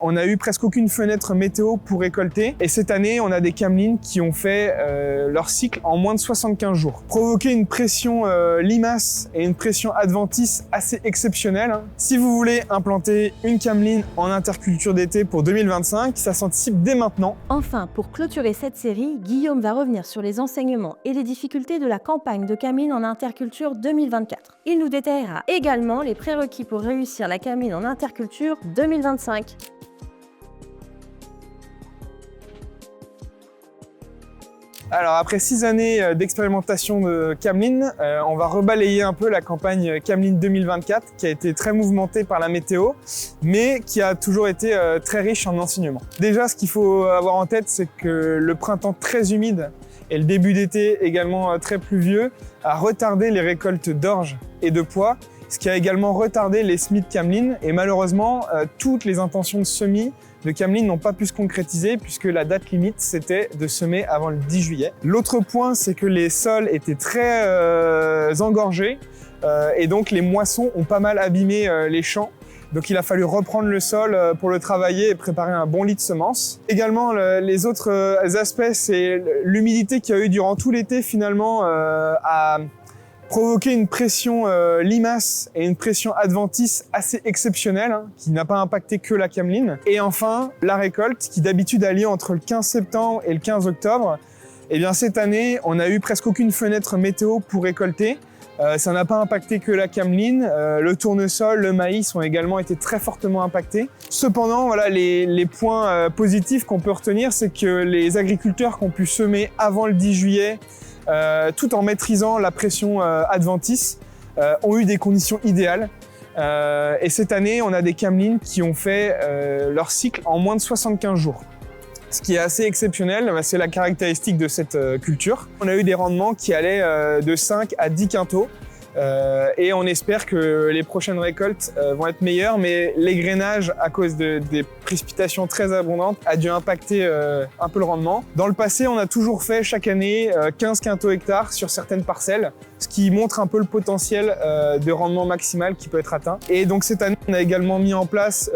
On a eu presque aucune fenêtre météo pour récolter et cette année, on a des camelines qui ont fait leur cycle en moins de 75 jours. Provoquer une pression limace et une pression adventice assez exceptionnelle. Si vous voulez implanter une cameline en interculture d'été pour 2025, ça s'anticipe dès maintenant. Enfin, pour clôturer cette série, Guillaume va revenir sur les enseignements et les difficultés de la campagne de cameline en interculture 2024. Il nous détaillera également les prérequis pour réussir la cameline en interculture 2025. Alors après 6 années d'expérimentation de cameline, on va rebalayer un peu la campagne Cameline 2024 qui a été très mouvementée par la météo, mais qui a toujours été très riche en enseignements. Déjà, ce qu'il faut avoir en tête, c'est que le printemps très humide et le début d'été également très pluvieux a retardé les récoltes d'orge et de pois, ce qui a également retardé les semis de cameline et malheureusement toutes les intentions de semis de cameline n'ont pas pu se concrétiser puisque la date limite c'était de semer avant le 10 juillet. L'autre point, c'est que les sols étaient très engorgés et donc les moissons ont pas mal abîmé les champs. Donc il a fallu reprendre le sol pour le travailler et préparer un bon lit de semences. Également, les autres aspects, c'est l'humidité qu'il y a eu durant tout l'été finalement a provoqué une pression limace et une pression adventice assez exceptionnelle qui n'a pas impacté que la cameline. Et enfin, la récolte qui d'habitude a lieu entre le 15 septembre et le 15 octobre. Et bien cette année, on a eu presque aucune fenêtre météo pour récolter. Ça n'a pas impacté que la cameline, le tournesol, le maïs ont également été très fortement impactés. Cependant, voilà, les points positifs qu'on peut retenir, c'est que les agriculteurs qui ont pu semer avant le 10 juillet, tout en maîtrisant la pression adventice, ont eu des conditions idéales. Et cette année, on a des camelines qui ont fait leur cycle en moins de 75 jours. Ce qui est assez exceptionnel, c'est la caractéristique de cette culture. On a eu des rendements qui allaient de 5 à 10 quintaux et on espère que les prochaines récoltes vont être meilleures, mais l'égrainage, à cause des précipitations très abondantes, a dû impacter un peu le rendement. Dans le passé, on a toujours fait chaque année 15 quintaux hectares sur certaines parcelles, ce qui montre un peu le potentiel de rendement maximal qui peut être atteint. Et donc cette année, on a également mis en place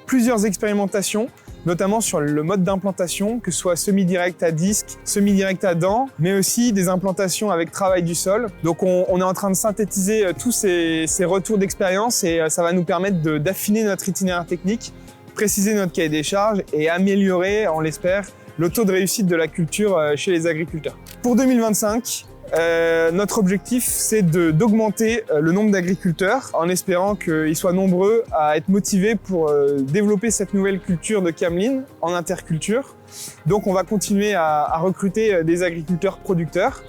plusieurs expérimentations, notamment sur le mode d'implantation, que ce soit semi-direct à disque, semi-direct à dents, mais aussi des implantations avec travail du sol. Donc on est en train de synthétiser tous ces retours d'expérience et ça va nous permettre d'affiner notre itinéraire technique, préciser notre cahier des charges et améliorer, on l'espère, le taux de réussite de la culture chez les agriculteurs. Pour 2025, notre objectif, c'est d'augmenter le nombre d'agriculteurs en espérant qu'ils soient nombreux à être motivés pour développer cette nouvelle culture de cameline en interculture. Donc on va continuer à recruter des agriculteurs producteurs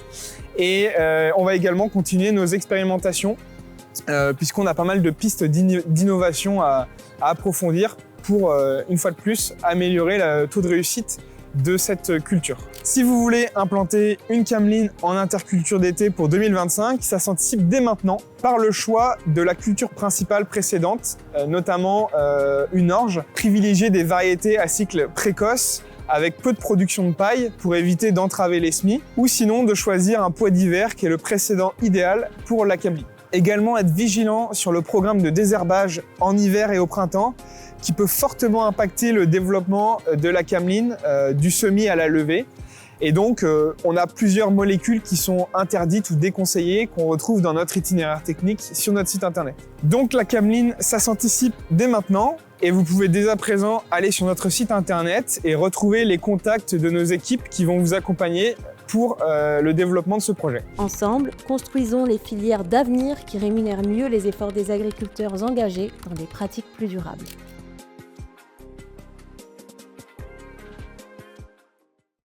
et on va également continuer nos expérimentations puisqu'on a pas mal de pistes d'innovation à approfondir pour, une fois de plus, améliorer le taux de réussite de cette culture. Si vous voulez implanter une cameline en interculture d'été pour 2025, ça s'anticipe dès maintenant par le choix de la culture principale précédente, notamment une orge. Privilégier des variétés à cycle précoce avec peu de production de paille pour éviter d'entraver les semis, ou sinon de choisir un pois d'hiver qui est le précédent idéal pour la cameline. Également être vigilant sur le programme de désherbage en hiver et au printemps qui peut fortement impacter le développement de la cameline du semis à la levée. Et donc, on a plusieurs molécules qui sont interdites ou déconseillées qu'on retrouve dans notre itinéraire technique sur notre site internet. Donc la cameline, ça s'anticipe dès maintenant et vous pouvez dès à présent aller sur notre site internet et retrouver les contacts de nos équipes qui vont vous accompagner pour le développement de ce projet. Ensemble, construisons les filières d'avenir qui rémunèrent mieux les efforts des agriculteurs engagés dans des pratiques plus durables.